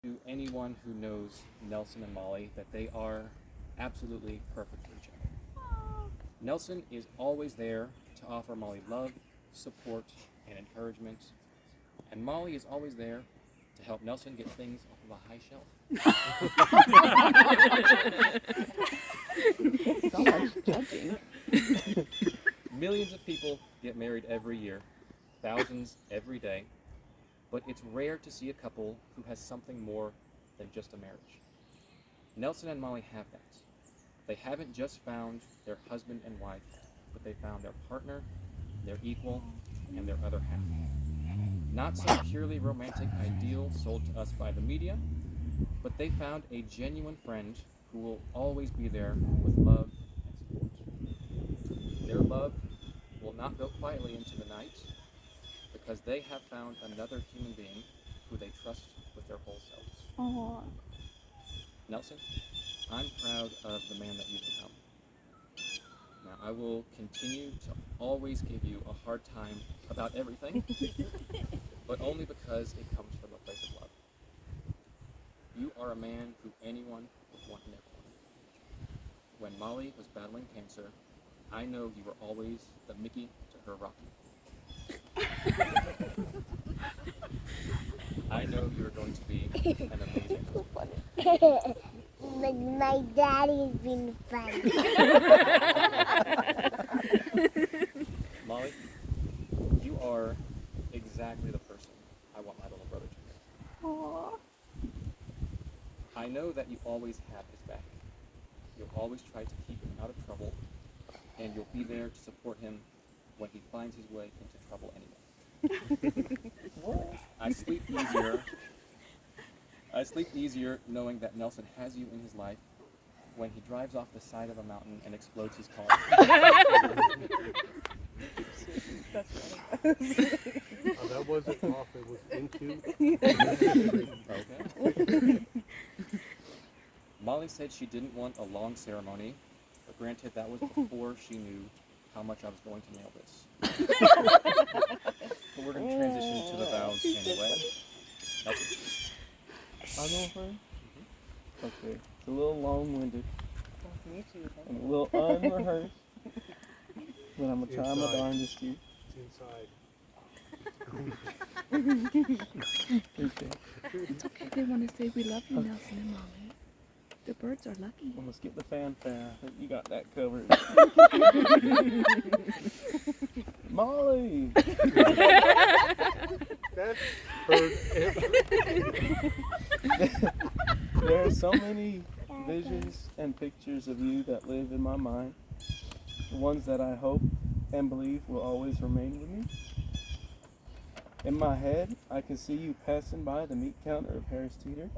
to anyone who knows Nelson and Mollie that they are absolutely perfect for each other. Nelson is always there to offer Mollie love, support, and encouragement. And Mollie is always there to help Nelson get things off of a high shelf. So much judging. Millions of people get married every year, thousands every day, but it's rare to see a couple who has something more than just a marriage. Nelson and Mollie have that. They haven't just found their husband and wife, but they found their partner, their equal, and their other half. Not some purely romantic ideal sold to us by the media, but they found a genuine friend who will always be there with love and support. Their love will not go quietly into the night because they have found another human being who they trust with their whole selves. Aww. Nelson, I'm proud of the man that you've become. Now, I will continue to always give you a hard time about everything, but only because it comes from a place of love. You are a man who anyone would want in their corner. When Mollie was battling cancer, I know you were always the Mickey to her Rocky. I know you're going to be an amazing husband. But my daddy's been funny. Mollie, you are exactly the person I want my little brother to be. Aww. I know that you always have his back. You'll always try to keep him out of trouble, and you'll be there to support him when he finds his way into trouble anyway. I sleep easier knowing that Nelson has you in his life when he drives off the side of a mountain and explodes his car. That wasn't off, it was into. Okay. Mollie said she didn't want a long ceremony, but granted that was before she knew how much I was going to nail this. But we're going to transition to the vows anyway. Nelson? I go first? Okay. It's a little long-winded Me too. and a little unrehearsed, but I'm going to try my Inside. darndest here. It's inside. Okay. It's okay. They want to say we love you, Nelson and Mollie. The birds are lucky. Well, let's get the fanfare. I think you got that covered. Mollie! That's heard There are so many visions and pictures of you that live in my mind. The ones that I hope and believe will always remain with me. In my head, I can see you passing by the meat counter of Harris Teeter,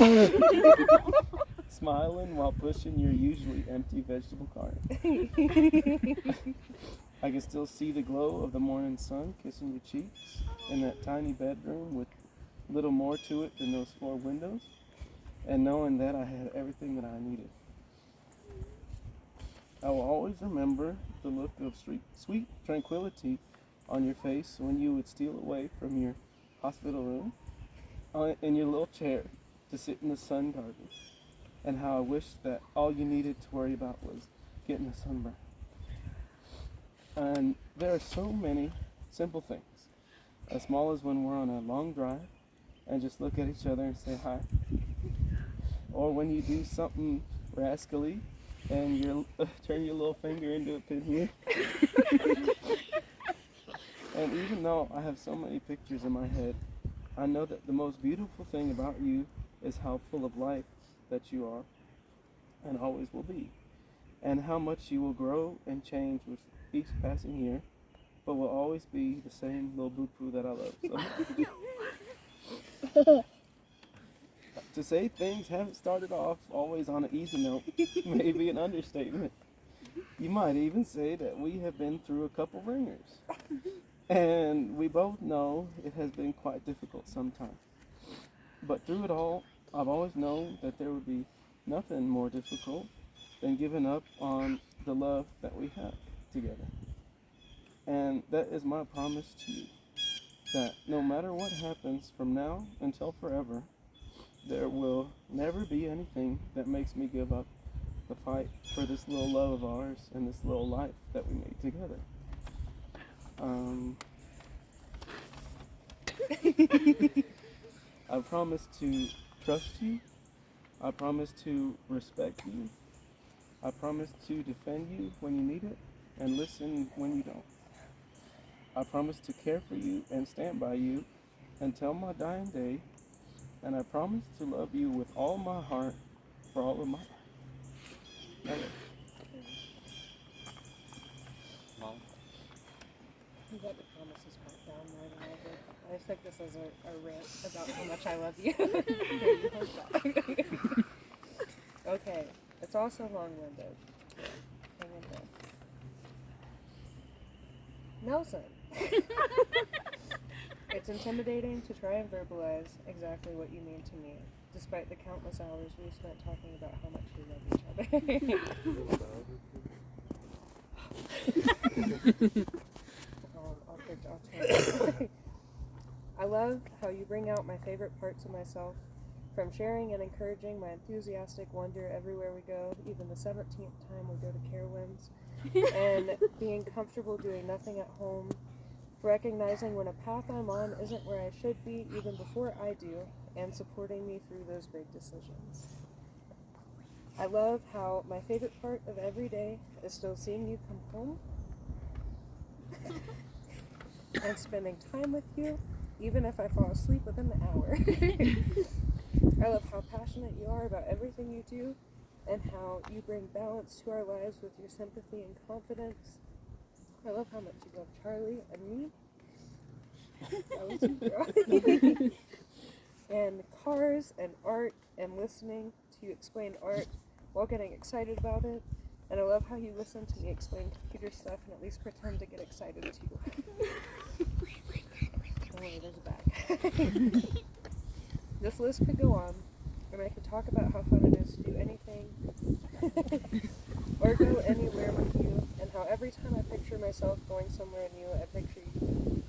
smiling while pushing your usually empty vegetable cart. I can still see the glow of the morning sun kissing your cheeks in that tiny bedroom with little more to it than those 4 windows, and knowing that I had everything that I needed. I will always remember the look of sweet tranquility on your face when you would steal away from your hospital room in your little chair to sit in the sun garden, and how I wished that all you needed to worry about was getting a sunburn. And there are so many simple things, as small as when we're on a long drive and just look at each other and say hi, or when you do something rascally and you turn your little finger into a pinwheel. And even though I have so many pictures in my head, I know that the most beautiful thing about you is how full of life that you are and always will be, and how much you will grow and change with each passing year, but will always be the same little boo-poo that I love so much. To say things haven't started off always on an easy note may be an understatement. You might even say that we have been through a couple ringers. And we both know it has been quite difficult sometimes. But through it all, I've always known that there would be nothing more difficult than giving up on the love that we have together. And that is my promise to you, that no matter what happens from now until forever, there will never be anything that makes me give up the fight for this little love of ours and this little life that we made together. I promise to trust you. I promise to respect you. I promise to defend you when you need it and listen when you don't. I promise to care for you and stand by you until my dying day. And I promise to love you with all my heart for all of my life. Ella. Molly? You got the promises part down more than I did. I took this as a rant about how much I love you. Here, you hold that. Okay, it's also long-winded. So hang in there. Nelson. It's intimidating to try and verbalize exactly what you mean to me, despite the countless hours we've spent talking about how much we love each other. I'll turn. I love how you bring out my favorite parts of myself, from sharing and encouraging my enthusiastic wonder everywhere we go, even the 17th time we go to Carowinds, and being comfortable doing nothing at home, recognizing when a path I'm on isn't where I should be even before I do, and supporting me through those big decisions. I love how my favorite part of every day is still seeing you come home and spending time with you, even if I fall asleep within the hour. I love how passionate you are about everything you do, and how you bring balance to our lives with your sympathy and confidence. I love how much you love Charlie and me. That was you, girl. And cars and art and listening to you explain art while getting excited about it. And I love how you listen to me explain computer stuff and at least pretend to get excited too. Don't worry, there's a bag. This list could go on, and I could talk about how fun it is to do anything or go anywhere with you, and how every time I picture myself going somewhere new, I picture you.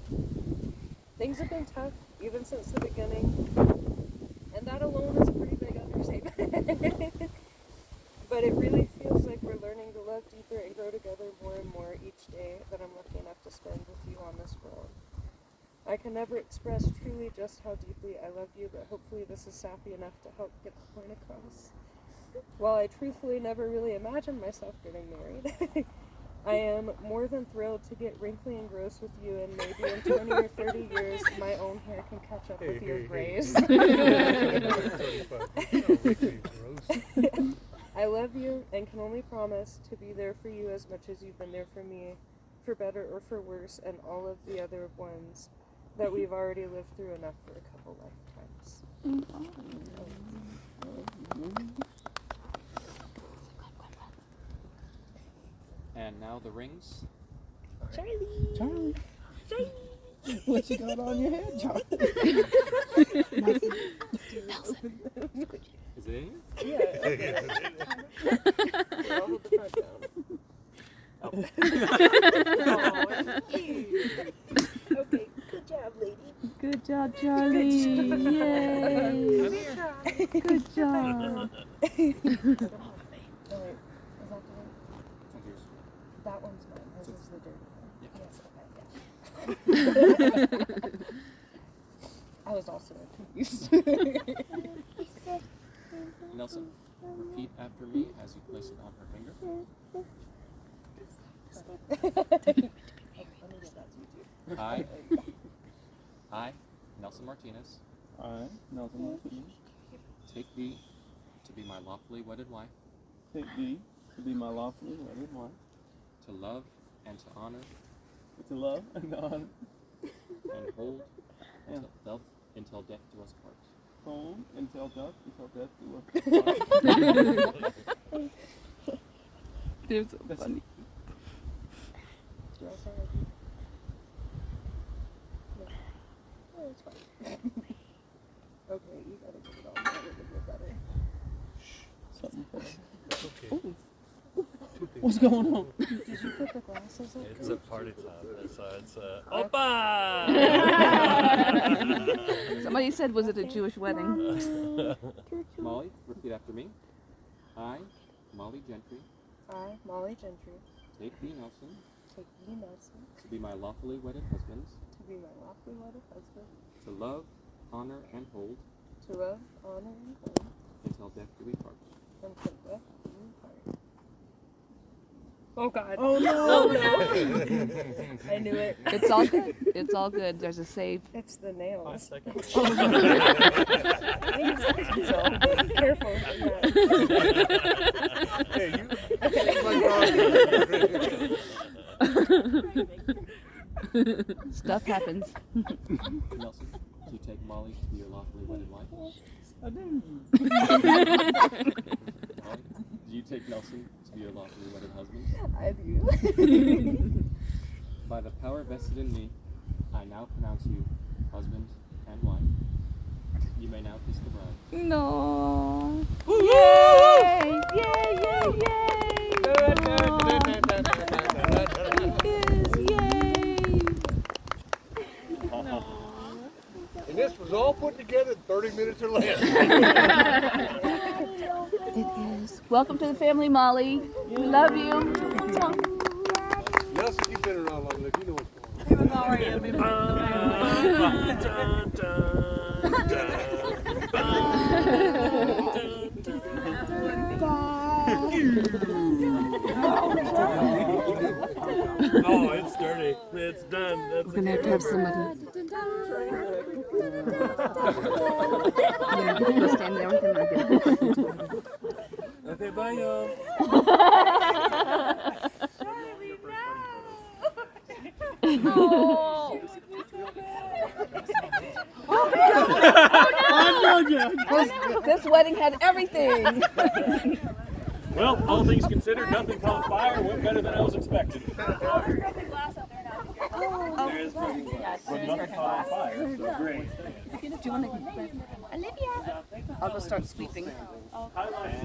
Things have been tough, even since the beginning, and that alone is a pretty big understatement. But it really feels like we're learning to love deeper and grow together more and more each day that I'm lucky enough to spend with you on this world. I can never express truly just how deeply I love you, but hopefully this is sappy enough to help get the point across. While I truthfully never really imagined myself getting married, I am more than thrilled to get wrinkly and gross with you, and maybe in 20 or 30 years my own hair can catch up with your grays. I love you and can only promise to be there for you as much as you've been there for me, for better or for worse, and all of the other ones that we've already lived through enough for a couple lifetimes. And now the rings. Charlie. What you got on your head, Charlie? Is it in here? Yeah, okay. I'll hold the front down. Oh. Okay, good job, lady. Good job, Charlie. Yay. Good job. Oh, wait, is that the one? It's yours. That one's mine. This is the dirty one. Yeah. Yes, okay, yeah. I was also confused. Nelson, repeat after me as you place it on her finger. Let me get that to you too. I, Nelson Martinez, I, Nelson Martinez, take thee to be my lawfully wedded wife, take thee to be my lawfully wedded wife, to love and to honor to love and honor, and hold until death do us part. hold until death do us part. They're so That's funny. Do I sound like you? No. Oh, it's fine. Okay, you gotta get it all. That would have been better. Something better. Okay. Ooh. Two things. What's going on? Did you put the glasses up? It's a party time. It's Opa! Somebody said, was it a Jewish wedding? Molly, repeat after me. I, Molly Gentry, I, Molly Gentry, take thee, Nelson, take thee, Nelson, to be my lawfully wedded husband, to be my lawfully wedded husband, to love, honor, and hold to love, honor, and hold, until death do we part. until death do we part. Oh God. Oh no! Oh no! I knew it. It's all good. It's all good. There's a save. It's the nails. seconds. Careful. Hey, you. Stuff happens. Nelson, do you take Molly to be your lawfully wedded wife? I do. Molly, do you take Nelson to be your lawfully wedded husband? I do. By the power vested in me, I now pronounce you husband and wife. You may now kiss the bride. No. Yay! Yay! Yay! Yay! And this was all put together in 30 minutes or less. It is. Welcome to the family, Molly. We love you. Nelson, you've been around long enough. You know what's going on. Oh, it's dirty. It's done. That's We're gonna have to have somebody. Yeah, go stand there with him. okay, bye, y'all. This wedding had everything. Well, all things considered, nothing caught fire went better than I was expecting. There is broken glass, but nothing caught on fire, so great. Do you want to? Olivia. I'll go start sweeping. Highlights.